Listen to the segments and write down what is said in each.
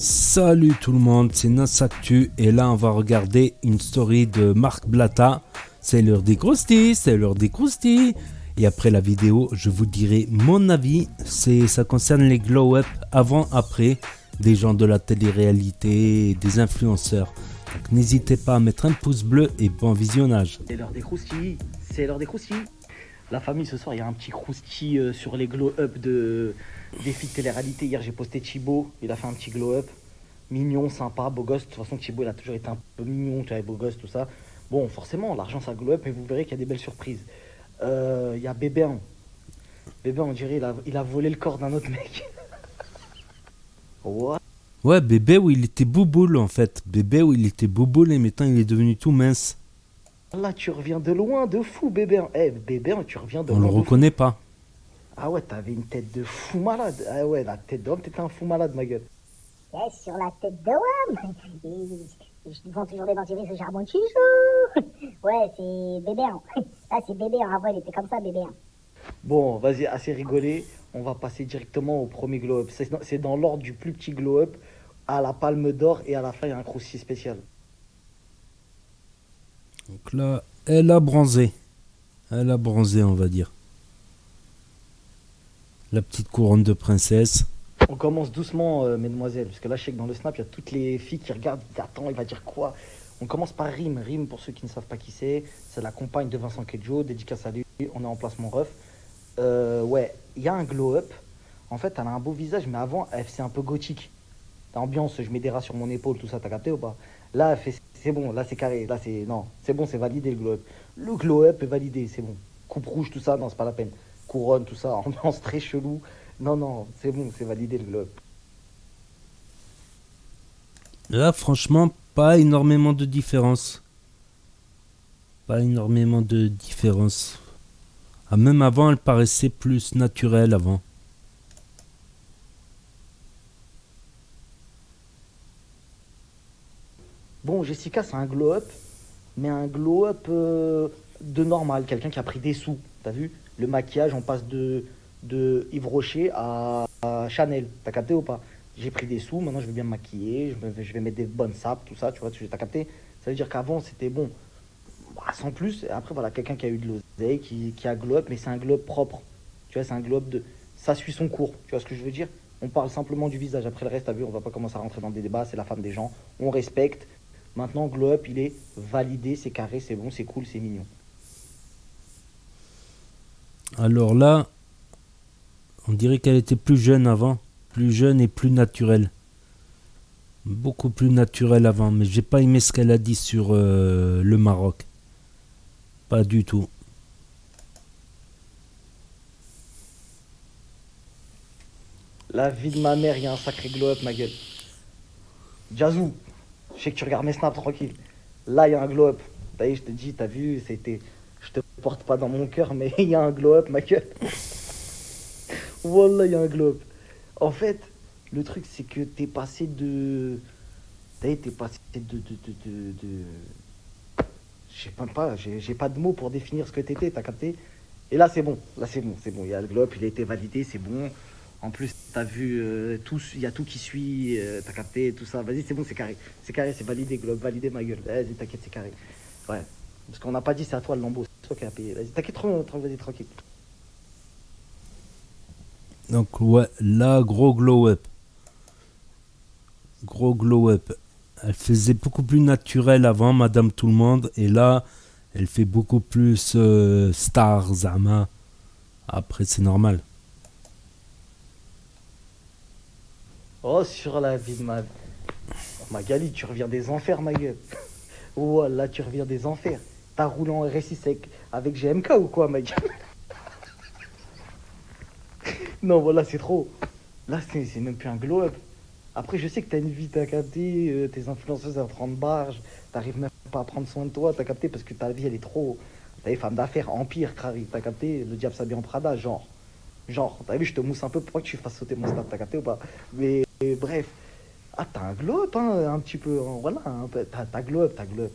Salut tout le monde, c'est Nasactu et là on va regarder une story de Marc Blatta. C'est l'heure des croustilles, c'est l'heure des croustilles. Et après la vidéo, je vous dirai mon avis. Ça concerne les glow-up avant-après des gens de la télé-réalité et des influenceurs. Donc n'hésitez pas à mettre un pouce bleu et bon visionnage. C'est l'heure des croustilles, c'est l'heure des croustilles. La famille, ce soir, il y a un petit croustille sur les glow-up des filles de télé-réalité. Hier, j'ai posté Thibaut, il a fait un petit glow-up. Mignon, sympa, beau gosse. De toute façon, Thibaut, il a toujours été un peu mignon, tu vois, beau gosse, tout ça. Bon, forcément, l'argent, ça glow-up, mais vous verrez qu'il y a des belles surprises. Il y a Bébé. Bébé, on dirait, il a volé le corps d'un autre mec. What? Ouais, bébé où il était bouboule en fait. Bébé où il était bouboule et maintenant il est devenu tout mince. Là, tu reviens de loin, de fou, Bébé. Eh, Bébé, tu reviens de On le loin, de fou. reconnaît pas. Ah ouais, t'avais une tête de fou malade. Ah ouais, la tête d'homme, t'étais un fou malade, ma gueule. Ouais, sur la tête de homme. Ils vont toujours des dentifrices, ce charbon de chichou. Ouais, c'est bébé. Là, c'est bébé. Avant, il était comme ça, bébé. Bon, vas-y, assez rigolé. On va passer directement au premier glow-up. C'est dans l'ordre du plus petit glow-up à la palme d'or et à la fin, il y a un croustille spécial. Donc là, elle a bronzé. Elle a bronzé, on va dire. La petite couronne de princesse. On commence doucement, mesdemoiselles, parce que là, je sais que dans le snap, il y a toutes les filles qui regardent, qui disent, attends, il va dire quoi? On commence par Rim. Rim, pour ceux qui ne savent pas qui c'est la compagne de Vincent Kedjo, dédicace à lui, on est en place, mon ref. Ouais, il y a un glow-up. En fait, elle a un beau visage, mais avant, c'est un peu gothique. L'ambiance, je mets des rats sur mon épaule, tout ça, t'as capté ou pas? Là, c'est bon, là, c'est carré, là, c'est... Non, c'est bon, c'est validé, le glow-up. Le glow-up est validé, c'est bon. Coupe rouge, tout ça, non, c'est pas la peine. Couronne, tout ça, ambiance très chelou. Non, non, c'est bon, c'est validé, le glow-up. Là, franchement, pas énormément de différence. Pas énormément de différence. Ah, même avant, elle paraissait plus naturelle avant. Bon, Jessica, c'est un glow-up, mais un glow-up de normal, quelqu'un qui a pris des sous, t'as vu? Le maquillage, on passe de Yves Rocher à Chanel, t'as capté ou pas? J'ai pris des sous, maintenant je vais bien me maquiller, je vais mettre des bonnes sapes, tout ça, tu vois, t'as capté? Ça veut dire qu'avant, c'était bon, bah, sans plus. Et après, voilà, quelqu'un qui a eu de l'oseille, qui a glow-up, mais c'est un glow-up propre. Tu vois, c'est un glow-up de... Ça suit son cours, tu vois ce que je veux dire? On parle simplement du visage, après le reste, t'as vu, on va pas commencer à rentrer dans des débats, c'est la femme des gens, on respecte. Maintenant, Glow Up, il est validé, c'est carré, c'est bon, c'est cool, c'est mignon. Alors là, on dirait qu'elle était plus jeune avant. Plus jeune et plus naturelle. Beaucoup plus naturelle avant. Mais j'ai pas aimé ce qu'elle a dit sur le Maroc. Pas du tout. La vie de ma mère, il y a un sacré Glow Up, ma gueule. Jazou, je sais que tu regardes mes snaps tranquille. Là, il y a un Glow Up. T'as vu, je te dis, t'as vu, c'était. Je te porte pas dans mon cœur, mais il y a un Glow Up, ma gueule. Wallah, il y a un Glow Up. En fait, le truc, c'est que t'es passé de. T'as vu, t'es passé de. Je sais même pas, j'ai pas de mots pour définir ce que t'étais, t'as capté? Et là, c'est bon. Là, c'est bon, c'est bon. Il y a le globe, il a été validé, c'est bon. En plus, t'as vu tout, il y a tout qui suit, t'as capté, tout ça. Vas-y, c'est bon, c'est carré. C'est carré, c'est validé, globe, validé, ma gueule. Vas-y, t'inquiète, c'est carré. Ouais. Parce qu'on n'a pas dit c'est à toi le lambeau, c'est toi qui as payé. Vas-y, t'inquiète, vas-y, tranquille. Donc ouais, là, gros glow up. Gros glow up. Elle faisait beaucoup plus naturelle avant, Madame Tout le Monde. Et là, elle fait beaucoup plus star, Zama. Après, c'est normal. Oh, sur la vie de Magali, tu reviens des enfers, ma gueule. Oh là, tu reviens des enfers. T'as roulé en RSI sec avec GMK ou quoi, ma gueule? Non, voilà, c'est trop. Là, c'est même plus un glow-up. Après, je sais que t'as une vie, t'as capté, tes influenceuses à prendre barge, t'arrives même pas à prendre soin de toi, t'as capté, parce que ta vie, elle est trop... T'as vu, femme d'affaires, empire, Crary, t'as capté, le diable s'habille en Prada, genre. Genre, t'as vu, je te mousse un peu pour pas que tu fasses sauter mon stade, t'as capté ou pas? Mais bref. Ah, t'as un glow-up, hein, un petit peu, hein, voilà, un peu, t'as glow-up, t'as glow-up.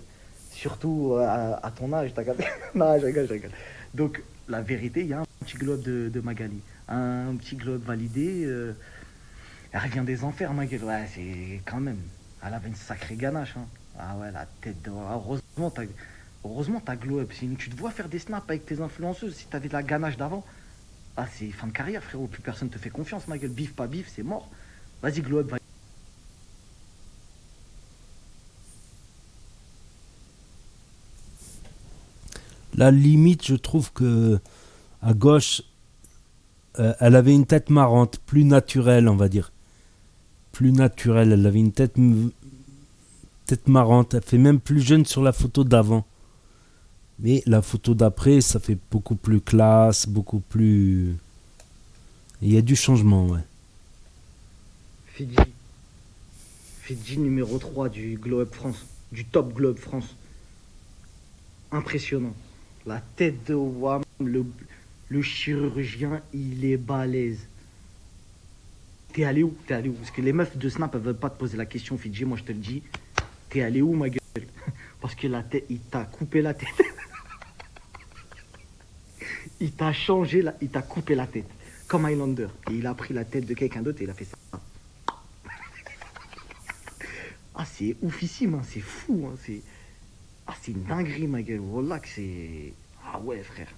Surtout à ton âge, t'as capté? Non, je rigole, je rigole. Donc, la vérité, il y a un petit glow-up de Magali. Un petit glow-up validé. Elle revient des enfers, ma gueule. Ouais, c'est quand même. Elle avait une sacrée ganache, hein. Ah ouais, la tête de. Ah, heureusement, t'as glow up. Sinon, tu te vois faire des snaps avec tes influenceuses. Si t'avais de la ganache d'avant, ah, c'est fin de carrière, frérot. Plus personne te fait confiance, ma gueule. Bif, pas bif, c'est mort. Vas-y, glow up, va. La limite, je trouve que à gauche, elle avait une tête marrante, plus naturelle, on va dire. Plus naturelle, elle avait une tête marrante. Elle fait même plus jeune sur la photo d'avant. Mais la photo d'après, ça fait beaucoup plus classe, beaucoup plus... Il y a du changement, ouais. Fidji. Fidji numéro 3 du Glow Up France. Du Top Glow Up France. Impressionnant. La tête de Wam, le chirurgien, il est balèze. T'es allé où? T'es allé où? Parce que les meufs de Snap, elles veulent pas te poser la question, Fidji, moi je te le dis. T'es allé où, ma gueule? Parce que la tête, il t'a coupé la tête. Il t'a changé, il t'a coupé la tête. Comme Highlander. Et il a pris la tête de quelqu'un d'autre et il a fait ça. Ah, c'est oufissime, hein, c'est fou. Hein, c'est une dinguerie, ma gueule. Wallah que c'est... Ah ouais, frère.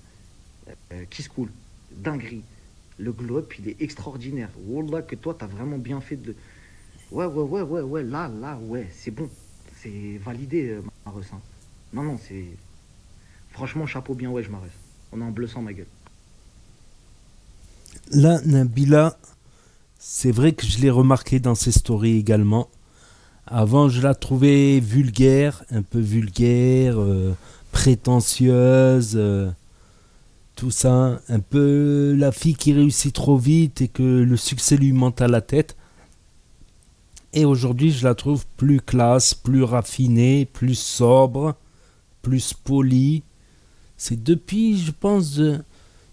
Kiss Cool. Dinguerie. Le glow-up, il est extraordinaire. Wallah que toi, t'as vraiment bien fait de... Ouais. Là, ouais, c'est bon. C'est validé, Maros. Hein. Non, c'est... Franchement, chapeau bien, ouais, Maros. On est en bleu sang, ma gueule. Là, Nabila, c'est vrai que je l'ai remarqué dans ses stories également. Avant, je la trouvais vulgaire, un peu vulgaire, prétentieuse, tout ça. Un peu la fille qui réussit trop vite et que le succès lui monte à la tête. Et aujourd'hui, je la trouve plus classe, plus raffinée, plus sobre, plus polie. C'est depuis, je pense,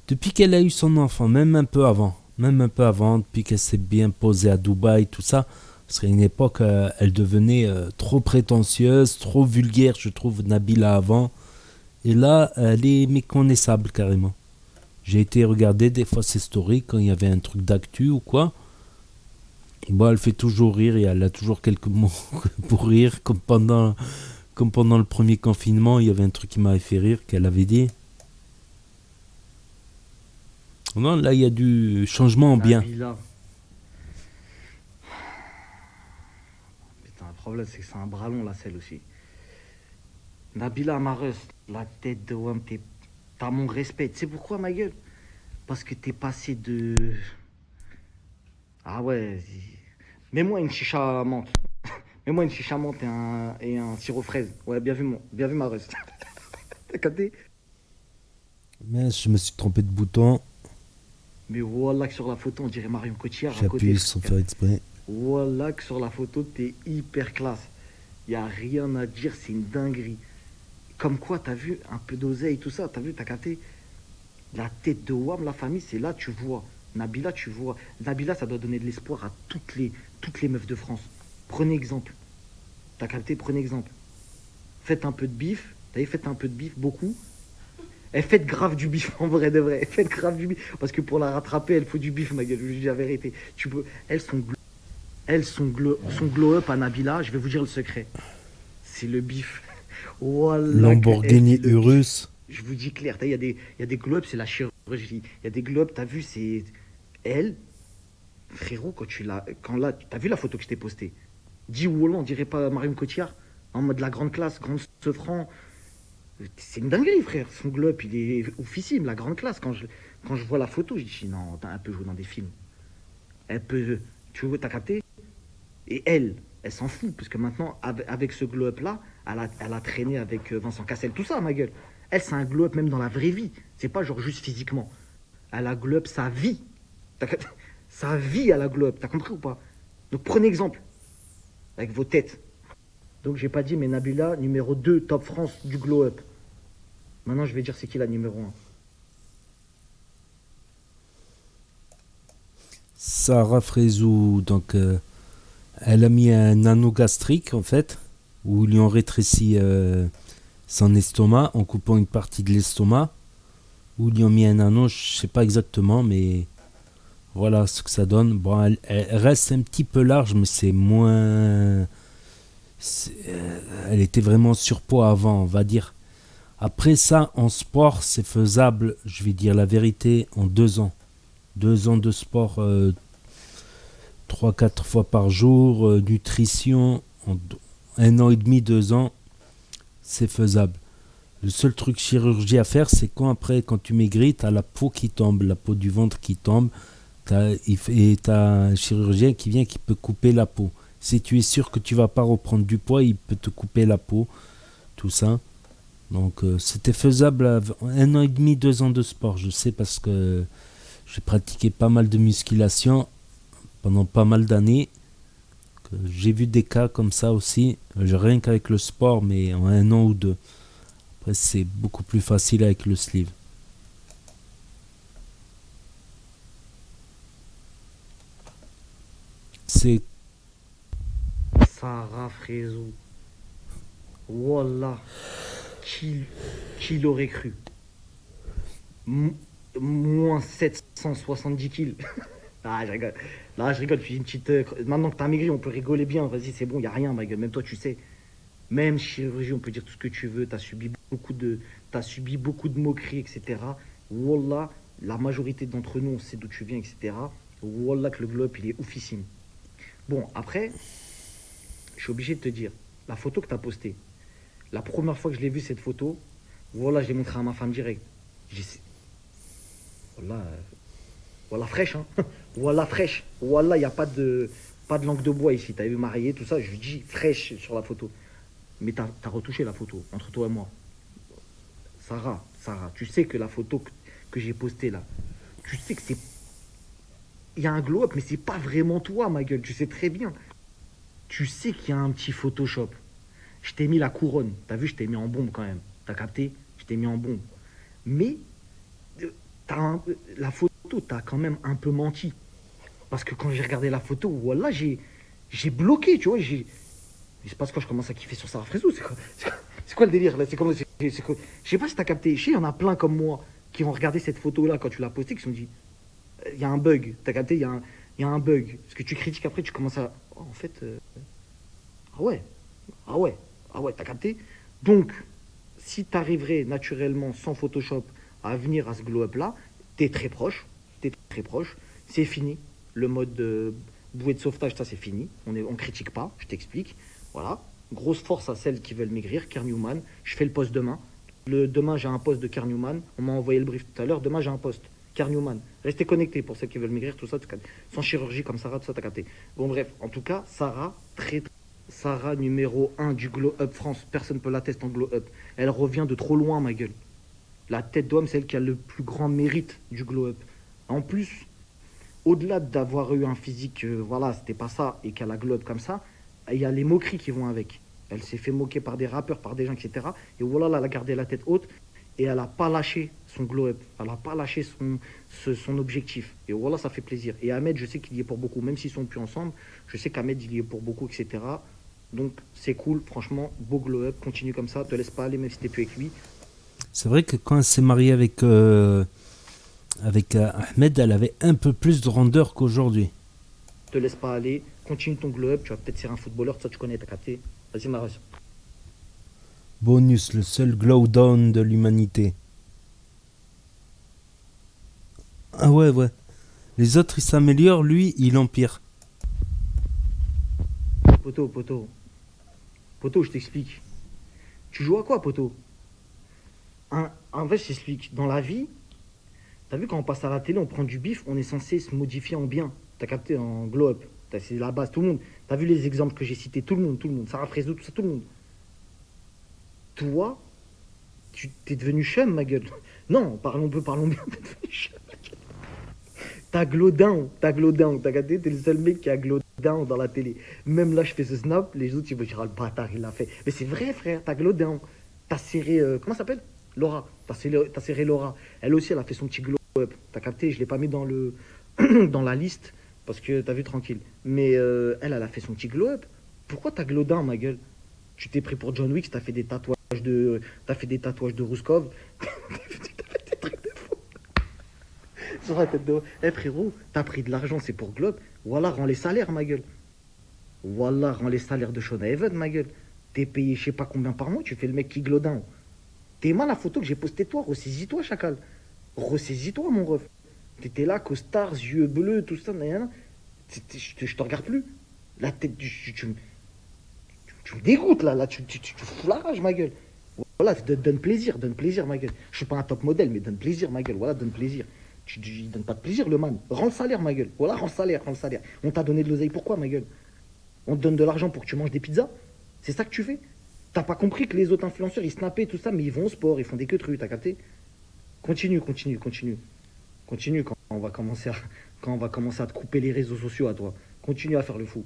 depuis qu'elle a eu son enfant, même un peu avant, depuis qu'elle s'est bien posée à Dubaï, tout ça. Parce qu'à une époque, elle devenait trop prétentieuse, trop vulgaire, je trouve, Nabila avant. Et là, elle est méconnaissable carrément. J'ai été regarder des fois ses stories quand il y avait un truc d'actu ou quoi. Bon, elle fait toujours rire et elle a toujours quelques mots pour rire, comme pendant le premier confinement, il y avait un truc qui m'avait fait rire, qu'elle avait dit. Non, là, il y a du changement en bien. Nabila. Putain, le problème, c'est que c'est un bras long, la selle aussi. Nabila Mareus, la tête de Wam, t'as mon respect. Tu sais pourquoi, ma gueule? Parce que t'es passé de... Ah ouais, mets-moi une chicha menthe. Mets-moi une chicha menthe et un sirop fraise. Ouais, bien vu Mareus. T'as capté? Mais je me suis trompé de bouton. Mais voilà que sur la photo, on dirait Marion Cotillard à côté. J'appuie sans faire exprès. Voilà que sur la photo, t'es hyper classe. Y a rien à dire, c'est une dinguerie. Comme quoi, t'as vu un peu d'oseille, tout ça, t'as vu, t'as capté? La tête de Wam, la famille, c'est là, tu vois. Nabila, tu vois. Nabila, ça doit donner de l'espoir à toutes les meufs de France. Prenez exemple. T'as capté? Prenez exemple. Faites un peu de bif. T'as vu, faites un peu de bif, beaucoup. Et faites grave du bif, en vrai de vrai. Faites grave du bif. Parce que pour la rattraper, elle faut du bif, ma gueule. Je vous dis la vérité. Tu peux... son glow up à Nabila, je vais vous dire le secret. C'est le bif. Voilà. Lamborghini Urus. Je vous dis clair, il y a des glow up, c'est la chirurgie. Il y a des glow up, t'as vu, c'est... Elle, frérot, quand là, t'as vu la photo que je t'ai postée? Dis où on dirait pas Marion Cotillard? En mode la grande classe, grande Sefran. C'est une dinguerie, frère. Son glow up, il est oufissime, la grande classe. Quand je vois la photo, je dis non, elle peut jouer dans des films. Elle peut... Tu vois, t'as capté? Et elle s'en fout, parce que maintenant, avec ce glow-up-là, elle a traîné avec Vincent Cassel, tout ça, ma gueule. Elle, c'est un glow-up même dans la vraie vie. C'est pas genre juste physiquement. Elle a glow-up sa vie. Sa vie, elle a glow-up. T'as compris ou pas? Donc, prenez exemple. Avec vos têtes. Donc, j'ai pas dit, mais Nabila, numéro 2, top France du glow-up. Maintenant, je vais dire c'est qui la numéro 1. Sarah Frézou, donc... elle a mis un anneau gastrique en fait, où ils lui ont rétréci son estomac en coupant une partie de l'estomac, où ils lui ont mis un anneau, je sais pas exactement, mais Voilà ce que ça donne. Bon, elle reste un petit peu large, mais c'est moins... elle était vraiment surpoids avant, on va dire. Après ça, en sport, c'est faisable, je vais dire la vérité, en 2 ans. 2 ans de sport, 3-4 fois par jour, nutrition, en 1 an et demi, 2 ans, c'est faisable. Le seul truc chirurgie à faire, c'est quand tu maigris, tu as la peau qui tombe, la peau du ventre qui tombe, et tu as un chirurgien qui vient qui peut couper la peau. Si tu es sûr que tu vas pas reprendre du poids, il peut te couper la peau, tout ça. Donc c'était faisable à 1 an et demi, 2 ans de sport, je sais parce que j'ai pratiqué pas mal de musculation pendant pas mal d'années. J'ai vu des cas comme ça aussi, rien qu'avec le sport, mais en 1 an ou 2. Après c'est beaucoup plus facile avec le sleeve. C'est Sarah Frézou. Wallah. Qui l'aurait cru? Moins 770 kills. Ah, je rigole. Là, je rigole. Je suis une petite. Maintenant que t'as maigri, on peut rigoler bien. Vas-y, c'est bon, y a rien, ma gueule. Même toi, tu sais. Même chirurgie, on peut dire tout ce que tu veux. T'as subi beaucoup de moqueries, etc. Wallah, la majorité d'entre nous, on sait d'où tu viens, etc. Wallah, que le globe, il est oufissime. Bon, après, je suis obligé de te dire, la photo que t'as postée, la première fois que je l'ai vue, cette photo, voilà, je l'ai montrée à ma femme direct. J'ai dit, voilà, voilà fraîche, hein. Voilà fraîche. Voilà, il n'y a pas de langue de bois ici. T'as vu marié, tout ça. Je lui dis fraîche sur la photo. Mais t'as retouché la photo, entre toi et moi. Sarah, tu sais que la photo que j'ai postée là, tu sais que c'est. Il y a un glow-up, mais c'est pas vraiment toi, ma gueule. Tu sais très bien. Tu sais qu'il y a un petit Photoshop. Je t'ai mis la couronne. T'as vu, je t'ai mis en bombe quand même. T'as capté? Je t'ai mis en bombe. Mais la photo, t'as quand même un peu menti. Parce que quand j'ai regardé la photo, voilà, j'ai bloqué, tu vois. Il se passe quoi? Je commence à kiffer sur Sarah Frézou. C'est quoi le délire là? Je sais pas si t'as capté. Je sais, il y en a plein comme moi qui ont regardé cette photo-là quand tu l'as postée, qui se sont dit, il y a un bug. T'as capté? Il y a un bug. Parce que tu critiques après, tu commences à. Oh, en fait. Ah ouais. Ah ouais. Ah ouais, t'as capté? Donc, si t'arriverais naturellement, sans Photoshop, à venir à ce glow-up là, t'es très proche. T'es très proche. C'est fini. Le mode bouée de sauvetage, ça c'est fini. On critique pas, je t'explique. Voilà. Grosse force à celles qui veulent maigrir. Kerr Newman. Je fais le post demain. Demain, j'ai un post de Kerr Newman. On m'a envoyé le brief tout à l'heure. Demain, j'ai un post. Kerr Newman. Restez connectés pour ceux qui veulent maigrir, tout ça. Sans chirurgie comme Sarah, tout ça, t'as capté. Bon, bref. En tout cas, Sarah, numéro 1 du Glow Up France. Personne ne peut l'attester en Glow Up. Elle revient de trop loin, ma gueule. La tête d'homme, c'est elle qui a le plus grand mérite du Glow Up. En plus, au-delà d'avoir eu un physique, voilà, c'était pas ça, et qu'elle a globe comme ça, il y a les moqueries qui vont avec. Elle s'est fait moquer par des rappeurs, par des gens, etc. Et voilà, là, elle a gardé la tête haute et elle n'a pas lâché son glow-up. Elle n'a pas lâché son objectif. Et voilà, ça fait plaisir. Et Ahmed, je sais qu'il y est pour beaucoup, même s'ils sont plus ensemble, je sais qu'Ahmed, il y est pour beaucoup, etc. Donc, c'est cool, franchement, beau glow-up, continue comme ça, te laisse pas aller, même si t'es plus avec lui. C'est vrai que quand elle s'est mariée avec Ahmed, elle avait un peu plus de rondeur qu'aujourd'hui. Te laisse pas aller, continue ton glow-up, tu vas peut-être ser un footballeur, ça tu connais, t'as capté. Vas-y, Maros. Bonus, le seul glow down de l'humanité. Ah ouais. Les autres, ils s'améliorent, lui, il empire. Poto, je t'explique. Tu joues à quoi, poto? En vrai, je t'explique. Dans la vie, t'as vu quand on passe à la télé, on prend du bif, on est censé se modifier en bien. T'as capté, en glow-up. C'est la base, tout le monde. T'as vu les exemples que j'ai cités, tout le monde. Sarah Frézou, tout ça, tout le monde. Toi, tu t'es devenu chum, ma gueule. Non, parlons bien, t'es devenu chum. T'as glow down, t'as capté, t'es le seul mec qui a glow down dans la télé. Même là, je fais ce snap, les autres, ils vont dire, ah, le bâtard, il l'a fait. Mais c'est vrai, frère, t'as glow down. T'as serré, comment ça s'appelle? Laura. T'as serré Laura. Elle aussi, elle a fait son petit glow up. T'as capté, je l'ai pas mis dans dans la liste, parce que t'as vu, tranquille. Mais elle a fait son petit glow up. Pourquoi t'as glow down, ma gueule? Tu t'es pris pour John Wick, t'as fait des tatouages de Rouskov. T'as fait des trucs de fou. Sur la tête de... Eh frérot, t'as pris de l'argent, c'est pour Globe. Voilà, rends les salaires, ma gueule. Voilà, rends les salaires de Shona Even, ma gueule. T'es payé je sais pas combien par mois, tu fais le mec qui glodin. T'es mal la photo que j'ai postée toi, ressaisis-toi, chacal. Ressaisis-toi, mon ref. T'étais là, costard, yeux bleus, tout ça, nanana. Je te regarde plus. La tête tu me dégoûtes, là, tu fous la rage, ma gueule. Voilà, donne plaisir, ma gueule. Je suis pas un top modèle, mais donne plaisir, ma gueule. Voilà, donne plaisir. Tu donnes pas de plaisir, le man. Rends le salaire, ma gueule. Voilà, rends le salaire. On t'a donné de l'oseille, pourquoi, ma gueule? On te donne de l'argent pour que tu manges des pizzas? C'est ça que tu fais? T'as pas compris que les autres influenceurs, ils snappaient, tout ça, mais ils vont au sport, ils font des queues, t'as capté? Continue. Continue quand on va commencer à te couper les réseaux sociaux à toi. Continue à faire le fou.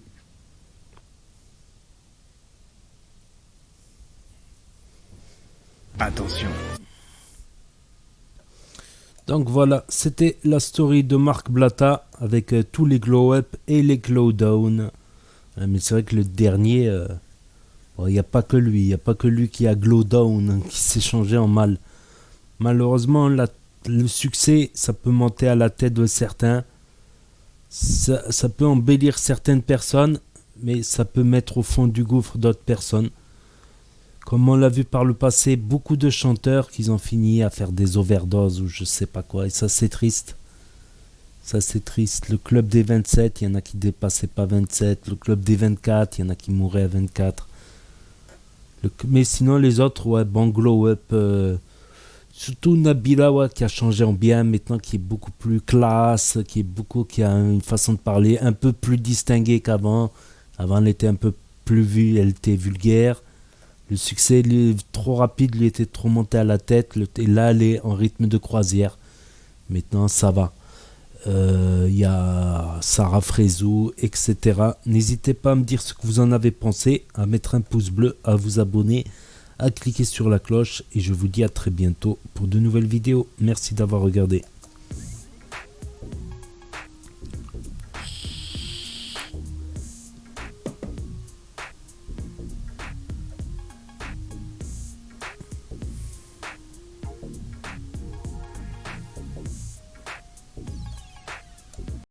Attention. Donc voilà, c'était la story de Marc Blatta avec tous les glow-up et les glow-down. Mais c'est vrai que le dernier, il n'y a pas que lui qui a glow-down, qui s'est changé en mal. Malheureusement, le succès, ça peut monter à la tête de certains. Ça peut embellir certaines personnes, mais ça peut mettre au fond du gouffre d'autres personnes. Comme on l'a vu par le passé, beaucoup de chanteurs qui ont fini à faire des overdoses ou je sais pas quoi. Et ça, c'est triste. Ça, c'est triste. Le club des 27, il y en a qui dépassaient pas 27. Le club des 24, il y en a qui mouraient à 24. Mais sinon, les autres, ouais, bon glow-up. Surtout Nabila, ouais, qui a changé en bien maintenant, qui est beaucoup plus classe, qui a une façon de parler un peu plus distinguée qu'avant. Avant, elle était un peu plus vue, elle était vulgaire. Le succès trop rapide, lui était trop monté à la tête. Et là, elle est en rythme de croisière. Maintenant, ça va. Y a Sarah Frézou, etc. N'hésitez pas à me dire ce que vous en avez pensé, à mettre un pouce bleu, à vous abonner, à cliquer sur la cloche. Et je vous dis à très bientôt pour de nouvelles vidéos. Merci d'avoir regardé.